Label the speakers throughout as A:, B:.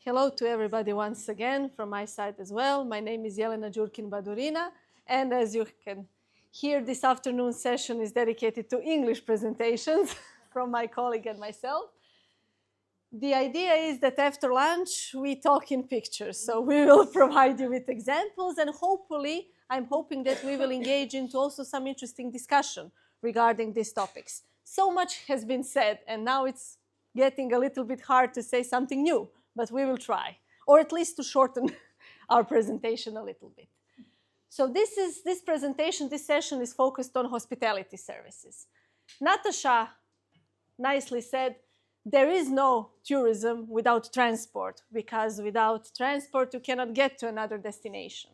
A: Hello to everybody once again from my side as well. My name is Jelena Đurkin Badurina, and as you can hear, this afternoon session is dedicated to English presentations from my colleague and myself. The idea is that after lunch, we talk in pictures. So we will provide you with examples, and hopefully, I'm hoping that we will engage into also some interesting discussion regarding these topics. So much has been said, and now it's getting a little bit hard to say something new, but we will try, or at least to shorten our presentation a little bit. So this session is focused on hospitality services. Natasha nicely said, there is no tourism without transport, because without transport you cannot get to another destination.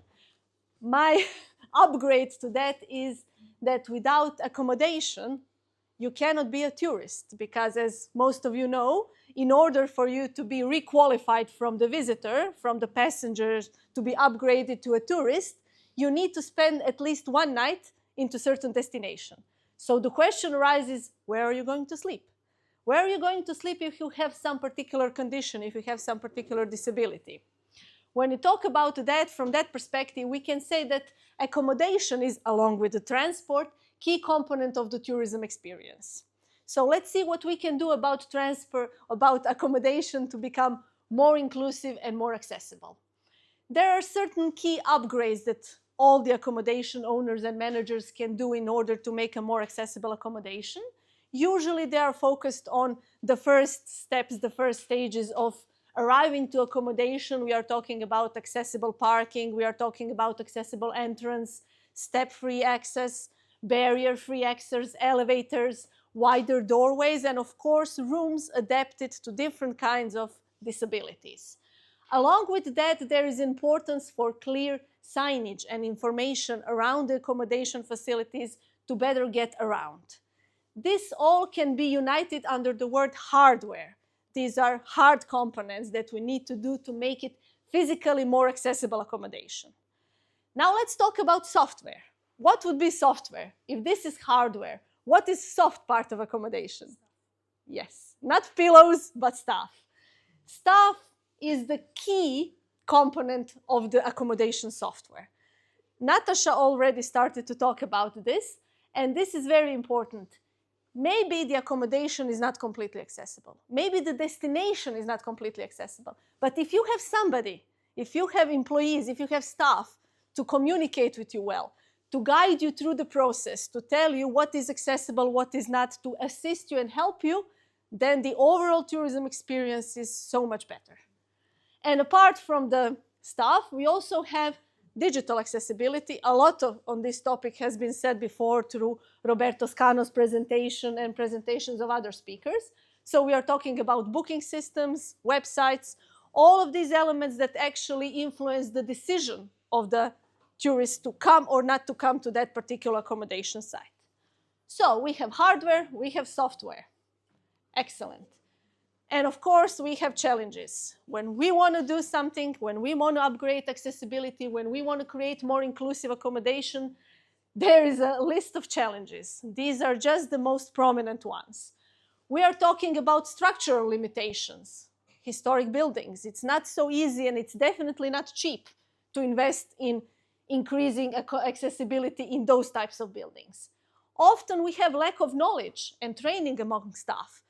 A: My upgrade to that is that without accommodation, you cannot be a tourist, because as most of you know, in order for you to be requalified from the visitor, from the passengers, to be upgraded to a tourist, you need to spend at least one night into a certain destination. So the question arises, where are you going to sleep? Where are you going to sleep if you have some particular condition, if you have some particular disability? When you talk about that from that perspective, we can say that accommodation is, along with the transport, key component of the tourism experience. So let's see what we can do about accommodation to become more inclusive and more accessible. There are certain key upgrades that all the accommodation owners and managers can do in order to make a more accessible accommodation. Usually they are focused on the first steps, the first stages of arriving to accommodation. We are talking about accessible parking, we are talking about accessible entrance, step-free access, barrier-free access, elevators, wider doorways, and of course rooms adapted to different kinds of disabilities. Along with that, there is importance for clear signage and information around the accommodation facilities to better get around. This all can be united under the word hardware. These are hard components that we need to do to make it physically more accessible accommodation. Now let's talk about software. What would be software? If this is hardware, what is soft part of accommodation? Yes, not pillows, but staff. Staff is the key component of the accommodation software. Natasha already started to talk about this, and this is very important. Maybe the accommodation is not completely accessible. Maybe the destination is not completely accessible. But if you have somebody, if you have employees, if you have staff to communicate with you well, to guide you through the process, to tell you what is accessible, what is not, to assist you and help you, then the overall tourism experience is so much better. And apart from the staff, we also have digital accessibility. A lot on this topic has been said before through Roberto Scano's presentation and presentations of other speakers. So we are talking about booking systems, websites, all of these elements that actually influence the decision of the tourists to come or not to come to that particular accommodation site. So we have hardware, we have software. Excellent. And of course, we have challenges. When we want to do something, when we want to upgrade accessibility, when we want to create more inclusive accommodation, there is a list of challenges. These are just the most prominent ones. We are talking about structural limitations, historic buildings. It's not so easy, and it's definitely not cheap to invest in increasing accessibility in those types of buildings. Often we have lack of knowledge and training among staff.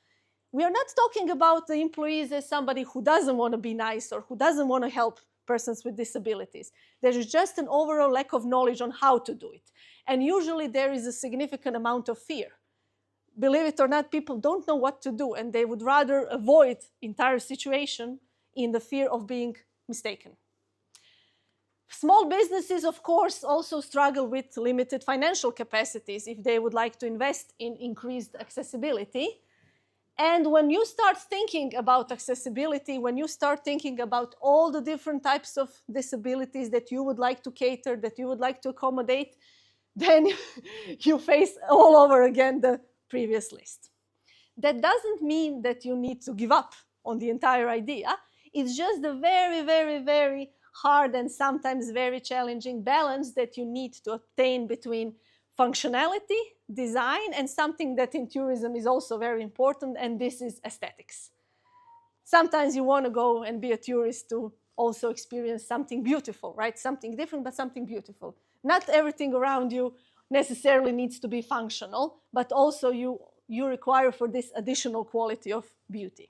A: We are not talking about the employees as somebody who doesn't want to be nice or who doesn't want to help persons with disabilities. There is just an overall lack of knowledge on how to do it. And usually there is a significant amount of fear. Believe it or not, people don't know what to do, and they would rather avoid entire situation in the fear of being mistaken. Small businesses, of course, also struggle with limited financial capacities if they would like to invest in increased accessibility. And when you start thinking about accessibility, when you start thinking about all the different types of disabilities that you would like to cater, that you would like to accommodate, then you face all over again the previous list. That doesn't mean that you need to give up on the entire idea. It's just a very, very, very hard and sometimes very challenging balance that you need to obtain between functionality, design, and something that in tourism is also very important, and this is aesthetics. sometimes you want to go and be a tourist to also experience something beautiful, right? Something different, but something beautiful. Not everything around you necessarily needs to be functional, but also you require for this additional quality of beauty.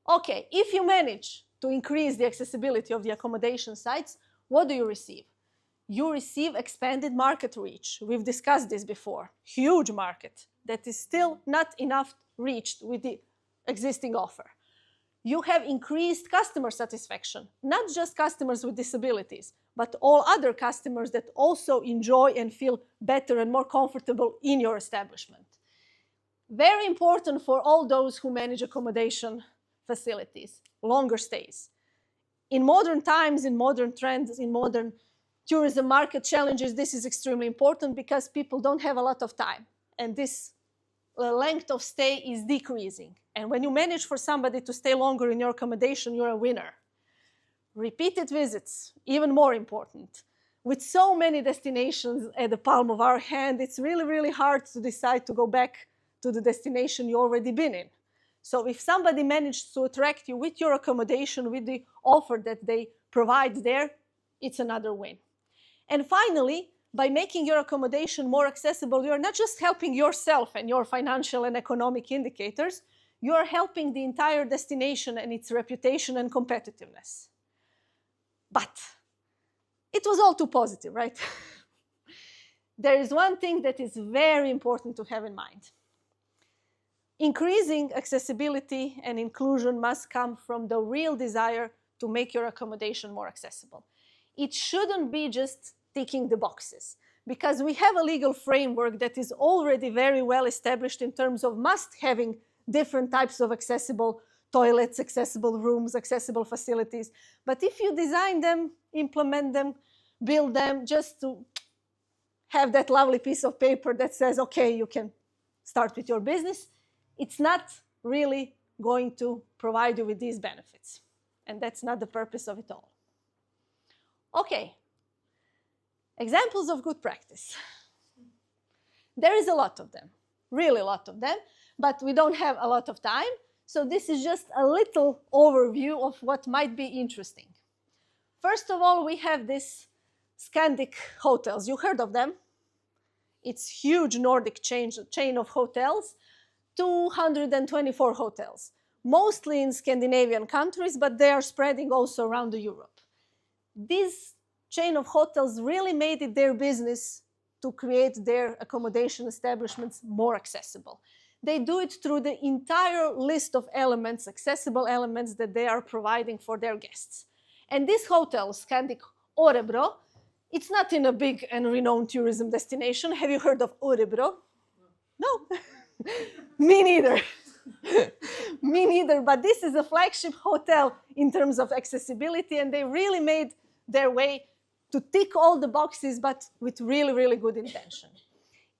A: Okay, if you manage to increase the accessibility of the accommodation sites, what do you receive? You receive expanded market reach. We've discussed this before. Huge market that is still not enough reached with the existing offer. You have increased customer satisfaction, not just customers with disabilities, but all other customers that also enjoy and feel better and more comfortable in your establishment. Very important for all those who manage accommodation facilities, longer stays. In modern times, in modern trends, in modern tourism market challenges, this is extremely important because people don't have a lot of time, and this length of stay is decreasing. And when you manage for somebody to stay longer in your accommodation, you're a winner. Repeated visits, even more important. With so many destinations at the palm of our hand, it's really, really hard to decide to go back to the destination you've already been in. So if somebody managed to attract you with your accommodation, with the offer that they provide there, it's another win. And finally, by making your accommodation more accessible, you're not just helping yourself and your financial and economic indicators, you're helping the entire destination and its reputation and competitiveness. But it was all too positive, right? There is one thing that is very important to have in mind. Increasing accessibility and inclusion must come from the real desire to make your accommodation more accessible. It shouldn't be just ticking the boxes, because we have a legal framework that is already very well established in terms of must having different types of accessible toilets, accessible rooms, accessible facilities. But if you design them, implement them, build them just to have that lovely piece of paper that says, okay, you can start with your business, it's not really going to provide you with these benefits. And that's not the purpose of it all. Okay, examples of good practice. There is a lot of them, really a lot of them, but we don't have a lot of time. So this is just a little overview of what might be interesting. First of all, we have this Scandic hotels. You heard of them? It's huge Nordic chain of hotels, 224 hotels, mostly in Scandinavian countries, but they are spreading also around Europe. This chain of hotels really made it their business to create their accommodation establishments more accessible. They do it through the entire list of elements, accessible elements that they are providing for their guests. And this hotel, Scandic Orebro, it's not in a big and renowned tourism destination. Have you heard of Orebro? No? Me neither. Me neither, but this is a flagship hotel in terms of accessibility, and they really made their way to tick all the boxes, but with really, really good intention.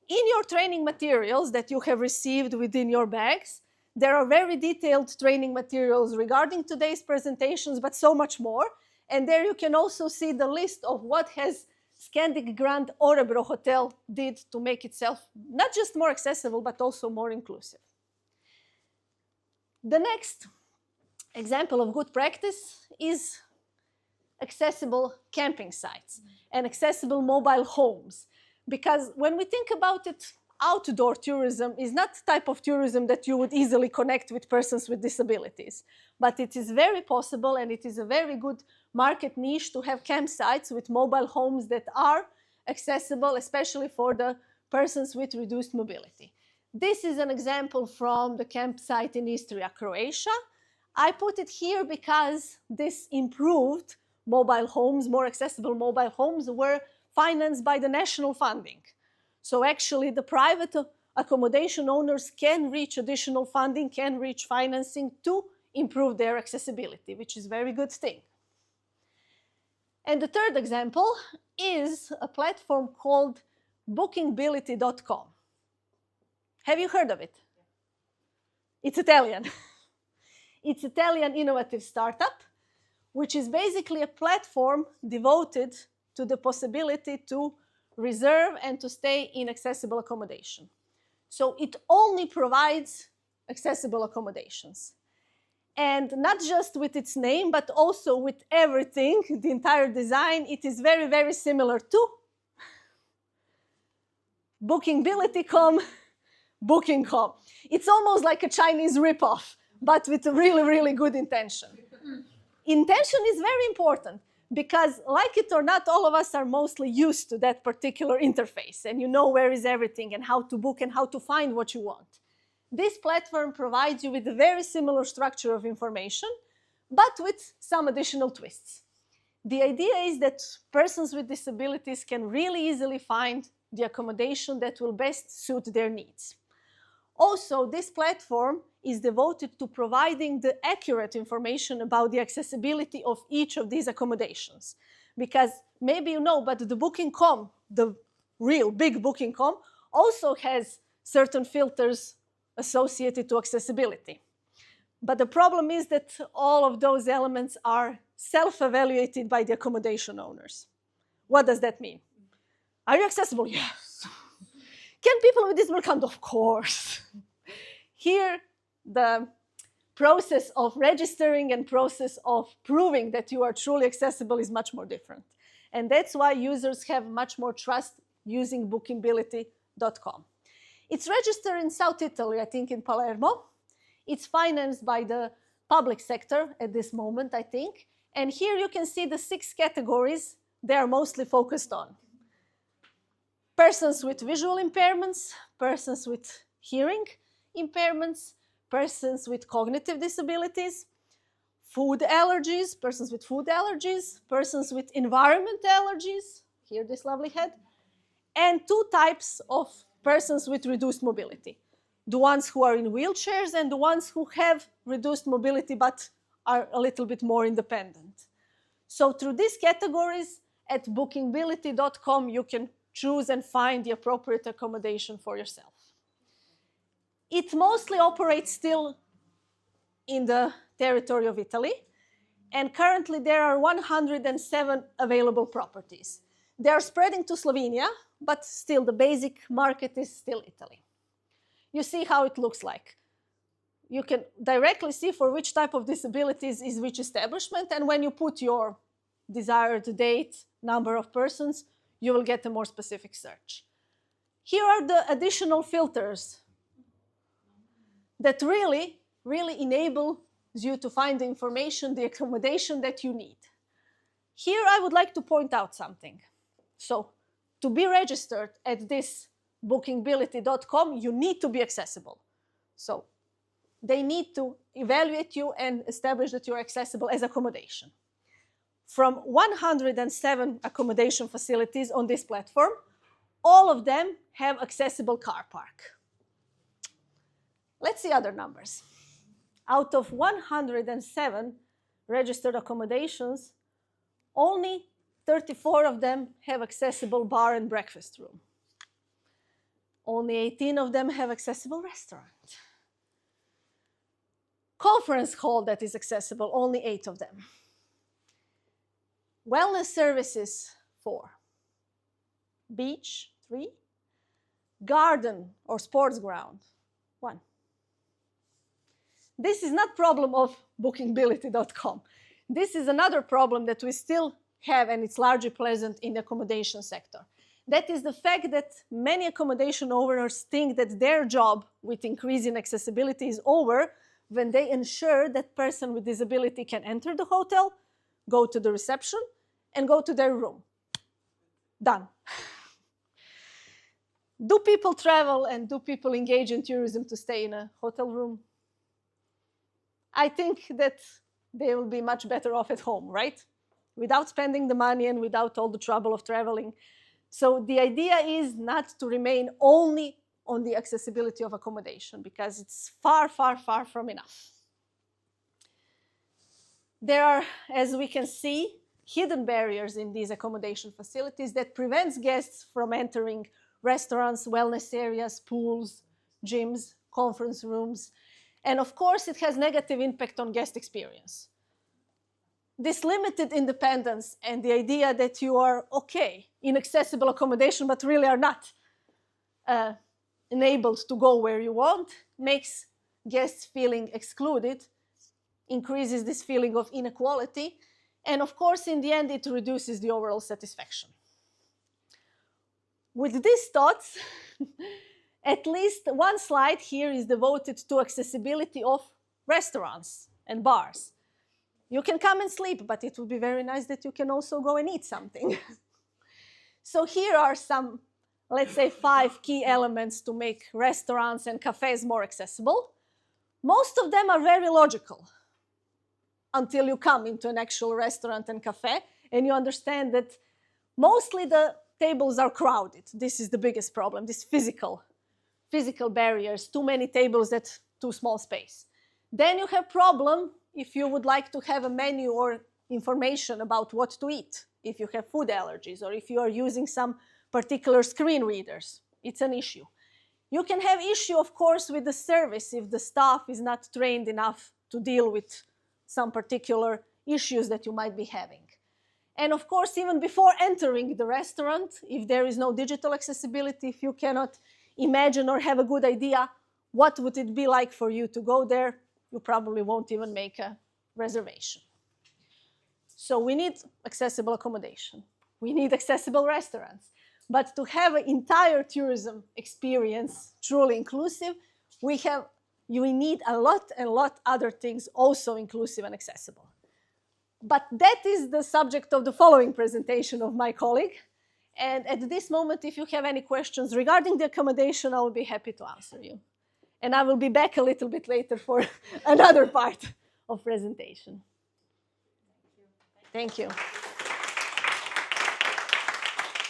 A: In your training materials that you have received within your bags, there are very detailed training materials regarding today's presentations, but so much more. And there you can also see the list of what has Scandic Grand Orebro Hotel did to make itself not just more accessible, but also more inclusive. The next example of good practice is accessible camping sites and accessible mobile homes. Because when we think about it, outdoor tourism is not the type of tourism that you would easily connect with persons with disabilities. But it is very possible, and it is a very good market niche to have campsites with mobile homes that are accessible, especially for the persons with reduced mobility. This is an example from the campsite in Istria, Croatia. I put it here because this improved mobile homes, more accessible mobile homes, were financed by the national funding. So actually the private accommodation owners can reach additional funding, can reach financing to improve their accessibility, which is a very good thing. And the third example is a platform called bookingbility.com. Have you heard of it? It's Italian. It's Italian innovative startup, which is basically a platform devoted to the possibility to reserve and to stay in accessible accommodation. So it only provides accessible accommodations. And not just with its name, but also with everything, the entire design, it is very, very similar to Bookingbility.com, Booking.com. It's almost like a Chinese ripoff, but with a really, really good intention. Intention is very important because, like it or not, all of us are mostly used to that particular interface, and you know where is everything and how to book and how to find what you want. This platform provides you with a very similar structure of information, but with some additional twists. The idea is that persons with disabilities can really easily find the accommodation that will best suit their needs. Also, this platform is devoted to providing the accurate information about the accessibility of each of these accommodations. Because maybe you know, but the Booking.com, the real big Booking.com, also has certain filters associated to accessibility. But the problem is that all of those elements are self-evaluated by the accommodation owners. What does that mean? Are you accessible? Yes. Can people with disability come? Of course. Here, the process of registering and process of proving that you are truly accessible is much more different. And that's why users have much more trust using Bookingbility.com. It's registered in South Italy, I think in Palermo. It's financed by the public sector at this moment, I think. And here you can see the 6 categories they are mostly focused on. Persons with visual impairments, persons with hearing impairments, persons with cognitive disabilities, food allergies, persons with food allergies, persons with environment allergies, here this lovely head, and 2 types of persons with reduced mobility. The ones who are in wheelchairs and the ones who have reduced mobility but are a little bit more independent. So through these categories, at Bookingbility.com, you can choose and find the appropriate accommodation for yourself. It mostly operates still in the territory of Italy, and currently there are 107 available properties. They are spreading to Slovenia, but still the basic market is still Italy. You see how it looks like. You can directly see for which type of disabilities is which establishment, and when you put your desired date, number of persons, you will get a more specific search. Here are the additional filters that really enable you to find the information, the accommodation that you need. Here I would like to point out something. So to be registered at this Bookingbility.com, you need to be accessible. So they need to evaluate you and establish that you're accessible as accommodation. From 107 accommodation facilities on this platform, all of them have accessible car park. Let's see other numbers. Out of 107 registered accommodations, only 34 of them have accessible bar and breakfast room. Only 18 of them have accessible restaurant. Conference hall that is accessible, only 8 of them. Wellness services, 4. Beach, 3. Garden or sports ground, 1. This is not problem of Bookingbility.com. This is another problem that we still have, and it's largely present in the accommodation sector. That is the fact that many accommodation owners think that their job with increasing accessibility is over when they ensure that person with disability can enter the hotel, go to the reception, and go to their room. Done. Do people travel and do people engage in tourism to stay in a hotel room? I think that they will be much better off at home, right? Without spending the money and without all the trouble of traveling. So the idea is not to remain only on the accessibility of accommodation, because it's far, far, far from enough. There are, as we can see, hidden barriers in these accommodation facilities that prevents guests from entering restaurants, wellness areas, pools, gyms, conference rooms. And of course, it has negative impact on guest experience. This limited independence and the idea that you are okay in accessible accommodation but really are not enabled to go where you want makes guests feeling excluded increases this feeling of inequality. And of course, in the end, it reduces the overall satisfaction. With these thoughts, at least one slide here is devoted to accessibility of restaurants and bars. You can come and sleep, but it would be very nice that you can also go and eat something. So here are some, let's say, 5 key elements to make restaurants and cafes more accessible. Most of them are very logical until you come into an actual restaurant and cafe and you understand that mostly the tables are crowded. This is the biggest problem, this physical barriers, too many tables at too small space. Then you have problem if you would like to have a menu or information about what to eat, if you have food allergies or if you are using some particular screen readers. It's an issue. You can have issue, of course, with the service if the staff is not trained enough to deal with some particular issues that you might be having. And of course, even before entering the restaurant, if there is no digital accessibility, if you cannot imagine or have a good idea what would it be like for you to go there, you probably won't even make a reservation. So we need accessible accommodation. We need accessible restaurants. But to have an entire tourism experience truly inclusive, we need a lot other things also inclusive and accessible. But that is the subject of the following presentation of my colleague. And at this moment, if you have any questions regarding the accommodation, I will be happy to answer you. And I will be back a little bit later for another part of presentation. Thank you.